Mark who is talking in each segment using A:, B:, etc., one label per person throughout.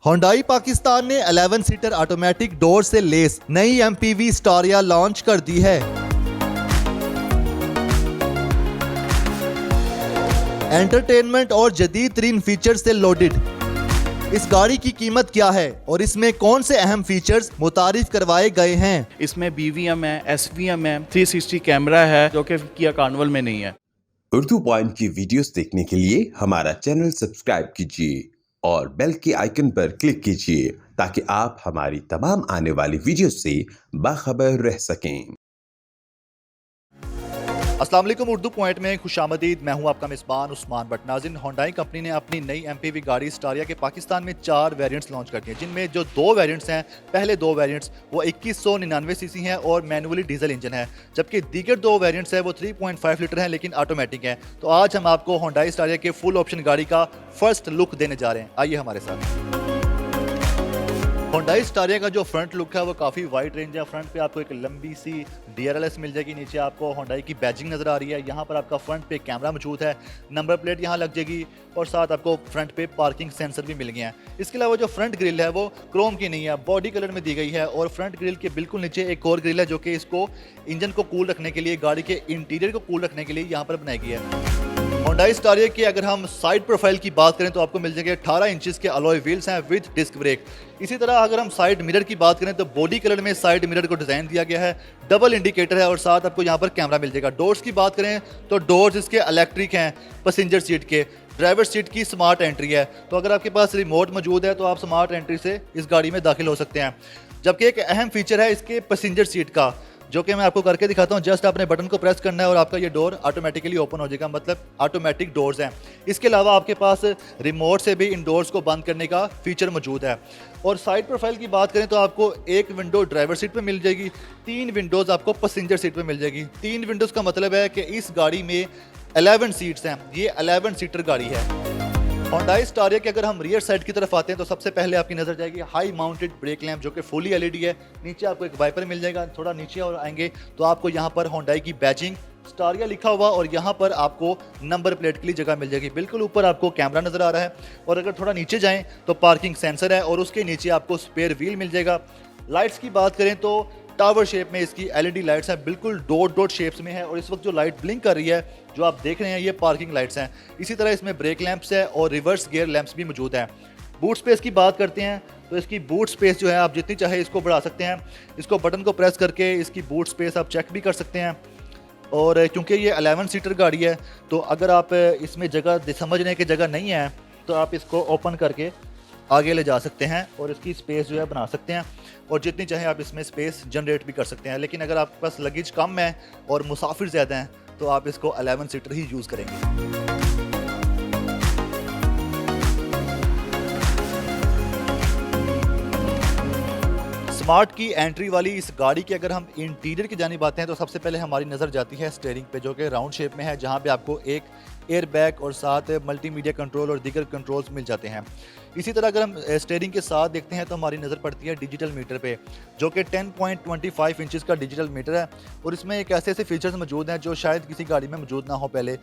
A: Hyundai Pakistan ने 11 seater automatic door से less नई MPV स्टारिया लॉन्च कर दी है। एंटरटेनमेंट और जदीद तरीन फीचर से लोडेड इस गाड़ी की कीमत क्या है और इसमें कौन से अहम फीचर्स मुतारिफ करवाए गए हैं?
B: इसमें BVM है, SVM है, 360 कैमरा है जो कि किया कार्निवल में नहीं है।
C: उर्दू पॉइंट की वीडियोस देखने के लिए हमारा चैनल सब्सक्राइब कीजिए और बेल के आइकन पर क्लिक कीजिए ताकि आप हमारी तमाम आने वाली वीडियोस से बाखबर रह सकें।
A: अस्सलाम वालेकुम, उर्दू पॉइंट में खुशामदीद। मैं हूं आपका मेज़बान उस्मान भट्ट। नाज़रीन, Hyundai कंपनी ने अपनी नई MPV गाड़ी स्टारिया के पाकिस्तान में 4 वेरिएंट्स लॉन्च कर दिए हैं, जिनमें जो 2 वेरिएंट्स हैं, पहले 2 वेरिएंट्स वो 2199 सीसी हैं और मैनुअली डीजल इंजन है, जबकि दीगर 2 वेरिएंट्स हैं वो 3.5 लीटर हैं लेकिन ऑटोमेटिक हैं। तो आज हम आपको Hyundai स्टारिया के फुल ऑप्शन गाड़ी का फर्स्ट लुक देने जा रहे हैं। आइए हमारे साथ। Hyundai स्टारिया का जो फ्रंट लुक है वो काफ़ी वाइड रेंज है। फ्रंट पे आपको एक लंबी सी DRLS मिल जाएगी, नीचे आपको Hyundai की बैजिंग नज़र आ रही है। यहाँ पर आपका फ्रंट पे कैमरा मौजूद है, नंबर प्लेट यहाँ लग जाएगी और साथ आपको फ्रंट पे पार्किंग सेंसर भी मिल गए हैं। इसके अलावा जो फ्रंट ग्रिल है वो क्रोम की नहीं है, बॉडी कलर में दी गई है और फ्रंट ग्रिल के बिल्कुल नीचे एक और ग्रिल है जो कि इसको इंजन को कूल रखने के लिए, गाड़ी के इंटीरियर को कूल रखने के लिए यहाँ पर बनाई गई है। Hyundai स्टारिया की अगर हम साइड प्रोफाइल की बात करें तो आपको मिल जाएंगे 18 इंचेस के अलॉय व्हील्स हैं विद डिस्क ब्रेक। इसी तरह अगर हम साइड मिरर की बात करें तो बॉडी कलर में साइड मिरर को डिज़ाइन दिया गया है, डबल इंडिकेटर है और साथ आपको यहाँ पर कैमरा मिल जाएगा। डोर्स की बात करें तो डोर्स इसके इलेक्ट्रिक हैं, पैसेंजर सीट के। ड्राइवर सीट की स्मार्ट एंट्री है, तो अगर आपके पास रिमोट मौजूद है तो आप स्मार्ट एंट्री से इस गाड़ी में दाखिल हो सकते हैं। जबकि एक अहम फीचर है इसके पैसेंजर सीट का, जो कि मैं आपको करके दिखाता हूँ। जस्ट आपने बटन को प्रेस करना है और आपका ये डोर ऑटोमेटिकली ओपन हो जाएगा, मतलब ऑटोमेटिक डोर्स हैं। इसके अलावा आपके पास रिमोट से भी इन डोर्स को बंद करने का फीचर मौजूद है। और साइड प्रोफाइल की बात करें तो आपको एक विंडो ड्राइवर सीट पे मिल जाएगी, 3 विंडोज़ आपको पैसेंजर सीट पे मिल जाएगी। 3 विंडोज़ का मतलब है कि इस गाड़ी में 11 सीट्स हैं, ये 11 सीटर गाड़ी है। Hyundai स्टारिया के अगर हम रियर साइड की तरफ आते हैं तो सबसे पहले आपकी नज़र जाएगी हाई माउंटेड ब्रेक लैंप जो कि फुली LED है। नीचे आपको एक वाइपर मिल जाएगा। थोड़ा नीचे और आएंगे तो आपको यहाँ पर Hyundai की बैजिंग स्टारिया लिखा हुआ और यहाँ पर आपको नंबर प्लेट के लिए जगह मिल जाएगी। बिल्कुल ऊपर आपको कैमरा नज़र आ रहा है और अगर थोड़ा नीचे जाएँ तो पार्किंग सेंसर है और उसके नीचे आपको स्पेयर व्हील मिल जाएगा। लाइट्स की बात करें तो टावर शेप में इसकी LED लाइट्स हैं, बिल्कुल डॉट शेप्स में है और इस वक्त जो लाइट ब्लिंक कर रही है जो आप देख रहे हैं ये पार्किंग लाइट्स हैं। इसी तरह इसमें ब्रेक लैंप्स है और रिवर्स गियर लैंप्स भी मौजूद हैं। बूट स्पेस की बात करते हैं तो इसकी बूट स्पेस जो है आप जितनी चाहे इसको बढ़ा सकते हैं। इसको बटन को प्रेस करके इसकी बूट स्पेस आप चेक भी कर सकते हैं। और क्योंकि ये 11 सीटर गाड़ी है तो अगर आप इसमें जगह समझने की जगह नहीं है तो आप इसको ओपन करके आगे ले जा सकते हैं और इसकी स्पेस जो है बना सकते हैं और जितनी चाहे आप इसमें स्पेस जनरेट भी कर सकते हैं। लेकिन अगर आपके पास लगेज कम है और मुसाफिर ज़्यादा हैं तो आप इसको 11 सीटर ही यूज़ करेंगे। स्मार्ट की एंट्री वाली इस गाड़ी की अगर हम इंटीरियर की जानिब आते हैं तो सबसे पहले हमारी नज़र जाती है स्टीयरिंग पे, जो कि राउंड शेप में है, जहां पे आपको एक एयर बैग और साथ मल्टीमीडिया कंट्रोल और दीगर कंट्रोल्स मिल जाते हैं। इसी तरह अगर हम स्टीयरिंग के साथ देखते हैं तो हमारी नज़र पड़ती है डिजिटल मीटर पे, जो कि 10.25 इंचेस का डिजिटल मीटर है और इसमें एक ऐसे फीचर्स मौजूद हैं जो शायद किसी गाड़ी में मौजूद ना हो पहले।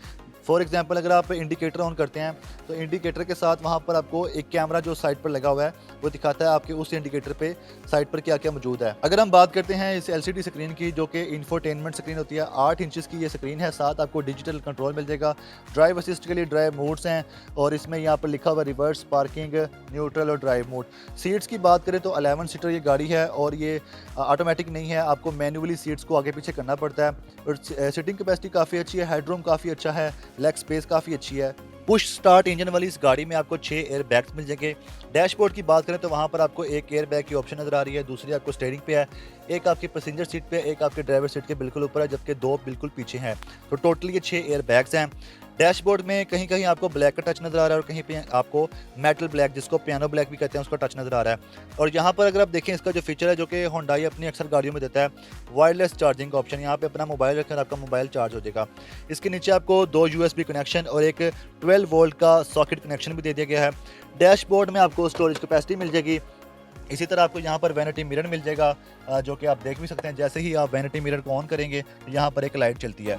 A: फॉर एग्जांपल अगर आप इंडिकेटर ऑन करते हैं तो इंडिकेटर के साथ वहाँ पर आपको एक कैमरा जो साइड पर लगा हुआ है वो दिखाता है आपके उस इंडिकेटर पे साइड पर क्या क्या मौजूद है। अगर हम बात करते हैं इस LCD स्क्रीन की जो कि इंफोटेनमेंट स्क्रीन होती है, 8 इंचेस की ये स्क्रीन है। साथ आपको डिजिटल कंट्रोल मिल जाएगा। ड्राइव असिस्ट के लिए ड्राइव मोड्स हैं और इसमें यहाँ पर लिखा हुआ रिवर्स, पार्किंग, न्यूट्रल और ड्राइव मोड। सीट्स की बात करें तो 11 सीटर ये गाड़ी है और ये ऑटोमेटिक नहीं है, आपको मैनुअली सीट्स को आगे पीछे करना पड़ता है। और सीटिंग कैपेसिटी काफ़ी अच्छी है, हेडरूम काफ़ी अच्छा है, लेग स्पेस काफ़ी अच्छी है। पुश स्टार्ट इंजन वाली इस गाड़ी में आपको 6 एयर बैग्स मिल जाएंगे। डैशबोर्ड की बात करें तो वहाँ पर आपको एक एयर बैग की ऑप्शन नज़र आ रही है, दूसरी आपको स्टीयरिंग पे है, एक आपकी पैसेंजर सीट पे, एक आपके ड्राइवर सीट के बिल्कुल ऊपर है, जबकि 2 बिल्कुल पीछे हैं। तो टोटल ये 6 एयर बैग्स हैं। डैशबोर्ड में कहीं कहीं आपको ब्लैक का टच नज़र आ रहा है और कहीं पे आपको मेटल ब्लैक, जिसको पियानो ब्लैक भी कहते हैं, उसका टच नज़र आ रहा है। और यहाँ पर अगर आप देखें इसका जो फीचर है जो कि Hyundai अपनी अक्सर गाड़ियों में देता है, वायरलेस चार्जिंग का ऑप्शन। यहाँ पे अपना मोबाइल रखें और आपका मोबाइल चार्ज हो जाएगा। इसके नीचे आपको 2 USB कनेक्शन और एक 12 वोल्ट का सॉकेट कनेक्शन भी दे दिया गया है। डैशबोर्ड में आपको स्टोरेज कैपेसिटी मिल जाएगी। इसी तरह आपको यहाँ पर वैनिटी मिरर मिल जाएगा जो कि आप देख भी सकते हैं। जैसे ही आप वैनिटी मिरर को ऑन करेंगे तो यहाँ पर एक लाइट चलती है।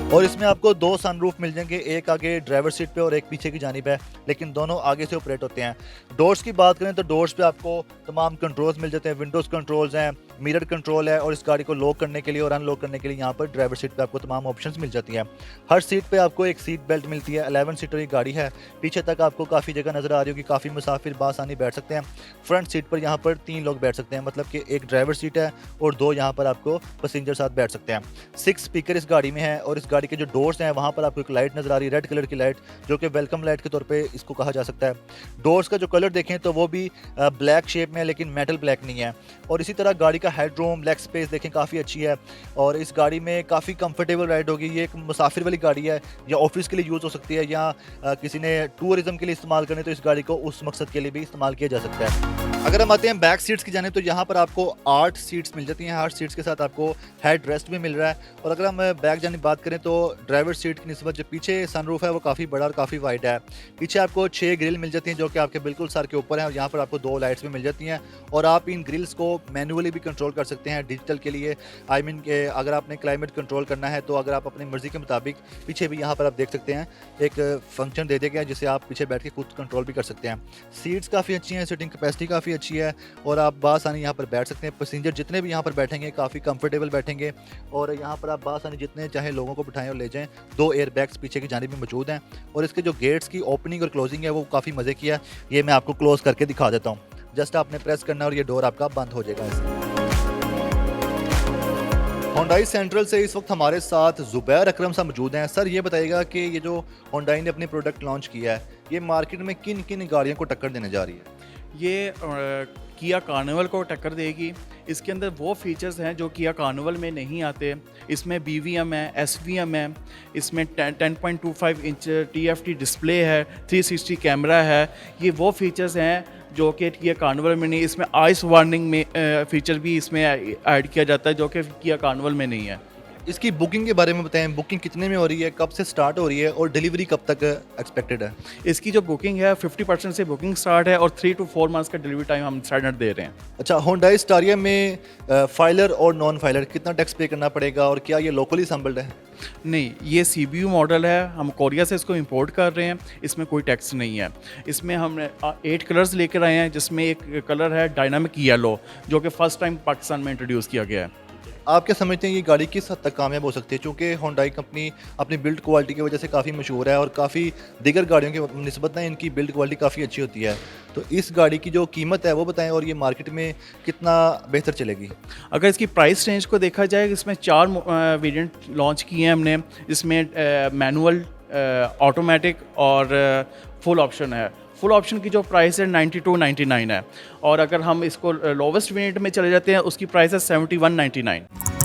A: और इसमें आपको 2 सनरूफ मिल जाएंगे, एक आगे ड्राइवर सीट पे और एक पीछे की जानिब है, लेकिन दोनों आगे से ऑपरेट होते हैं। डोर्स की बात करें तो डोर्स पे आपको तमाम कंट्रोल्स मिल जाते हैं, विंडोज़ कंट्रोल्स हैं, मिरर कंट्रोल है और इस गाड़ी को लॉक करने के लिए और अनलॉक करने के लिए यहाँ पर ड्राइवर सीट पे आपको तमाम ऑप्शंस मिल जाती हैं। हर सीट पे आपको एक सीट बेल्ट मिलती है। 11 सीटर की गाड़ी है, पीछे तक आपको काफ़ी जगह नज़र आ रही होगी, काफ़ी मुसाफिर बासानी बैठ सकते हैं। फ्रंट सीट पर यहाँ पर 3 लोग बैठ सकते हैं, मतलब कि एक ड्राइवर सीट है और 2 यहाँ पर आपको पैसेंजर साथ बैठ सकते हैं। 6 स्पीकर इस गाड़ी में है और इस गाड़ी के जो डोर्स हैं वहाँ पर आपको एक लाइट नज़र आ रही है, रेड कलर की लाइट, जो कि वेलकम लाइट के तौर पे इसको कहा जा सकता है। डोर्स का जो कलर देखें तो वो भी ब्लैक शेप में है, लेकिन मेटल ब्लैक नहीं है। और इसी तरह गाड़ी का हेडरूम, लेग स्पेस देखें काफ़ी अच्छी है और इस गाड़ी में काफ़ी कंफर्टेबल राइड होगी। ये एक मुसाफिर वाली गाड़ी है, या ऑफिस के लिए यूज़ हो सकती है, या किसी ने टूरिज्म के लिए इस्तेमाल करने तो इस गाड़ी को उस मकसद के लिए भी इस्तेमाल किया जा सकता है। अगर हम आते हैं बैक सीट्स की जाने तो यहाँ पर आपको 8 सीट्स मिल जाती हैं। 8 सीट्स के साथ आपको हेड रेस्ट भी मिल रहा है। और अगर हम बैक जाने बात करें तो ड्राइवर सीट की निस्बत जो पीछे सनरूफ है वो काफ़ी बड़ा और काफ़ी वाइड है। पीछे आपको 6 ग्रिल मिल जाती हैं जो कि आपके बिल्कुल सर के ऊपर हैं और यहाँ पर आपको 2 लाइट्स भी मिल जाती हैं और आप इन ग्रिल्स को मैनुअली भी कंट्रोल कर सकते हैं डिजिटल के लिए। आई मीन के अगर आपने क्लाइमेट कंट्रोल करना है तो अगर आप अपनी मर्ज़ी के मुताबिक पीछे भी यहाँ पर आप देख सकते हैं एक फंक्शन दे दिया गया है जिसे आप पीछे बैठ के खुद कंट्रोल भी कर सकते हैं। सीट्स काफ़ी अच्छी हैं, सीटिंग कैपेसिटी काफ़ी अच्छी है और आप बासानी यहाँ पर बैठ सकते हैं। पैसेंजर जितने भी यहाँ पर बैठेंगे काफ़ी कंफर्टेबल बैठेंगे और यहाँ पर आप बासानी जितने चाहे लोगों को बिठाएं और ले जाएं। 2 एयर बैग्स पीछे की जानिब में मौजूद हैं और इसके जो गेट्स की ओपनिंग और क्लोजिंग है वो काफ़ी मज़े की है। ये मैं आपको क्लोज करके दिखा देता हूँ। जस्ट आपने प्रेस करना और ये डोर आपका बंद हो जाएगा इससे। होंडाई सेंट्रल से इस वक्त हमारे साथ ज़ुबैर अकरम साहब मौजूद हैं। सर ये बताइएगा कि ये जो होंडाई ने अपनी प्रोडक्ट लॉन्च किया है ये मार्केट में किन किन गाड़ियों को टक्कर देने जा रही है?
B: ये किया कार्निवल को टक्कर देगी। इसके अंदर वो फीचर्स हैं जो किया कार्निवल में नहीं आते। इसमें BVM है, SVM है, इसमें 10.25 इंच TFT डिस्प्ले है, 360 कैमरा है। ये वो फीचर्स हैं जो कि किया कार्निवल में नहीं। इसमें आइस वार्निंग में फीचर भी इसमें ऐड किया जाता है जो कि किया कार्निवल में नहीं है।
A: इसकी बुकिंग के बारे में बताएं, बुकिंग कितने में हो रही है, कब से स्टार्ट हो रही है और डिलीवरी कब तक एक्सपेक्टेड है?
B: इसकी जो बुकिंग है 50% से बुकिंग स्टार्ट है और 3 to 4 मंथ्स का डिलीवरी टाइम हम स्टैंडर्ड दे रहे हैं।
A: अच्छा, होंडाई स्टारिया में फाइलर और नॉन फाइलर कितना टैक्स पे करना पड़ेगा और क्या ये लोकली असम्बल्ड है?
B: नहीं, ये CBU मॉडल है, हम कोरिया से इसको इंपोर्ट कर रहे हैं, इसमें कोई टैक्स नहीं है। इसमें हमने 8 कलर्स लेकर आए हैं जिसमें एक कलर है डायनामिक येलो जो कि फ़र्स्ट टाइम पाकिस्तान में इंट्रोड्यूस किया गया है।
A: आप क्या समझते हैं ये गाड़ी किस हद तक कामयाब हो सकती है? चूँकि होंडाई कंपनी अपनी बिल्ड क्वालिटी की वजह से काफ़ी मशहूर है और काफ़ी दीगर गाड़ियों की निस्बत ना इनकी बिल्ड क्वालिटी काफ़ी अच्छी होती है। तो इस गाड़ी की जो कीमत है वो बताएं और ये मार्केट में कितना बेहतर चलेगी?
B: अगर इसकी प्राइस रेंज को देखा जाए, इसमें 4 वेरिएंट लॉन्च किए हैं हमने, जिसमें मैनुअल, ऑटोमेटिक और फुल ऑप्शन है। फुल ऑप्शन की जो प्राइस है 9299 है और अगर हम इसको लोवेस्ट वेरिएंट में चले जाते हैं उसकी प्राइस है 7199।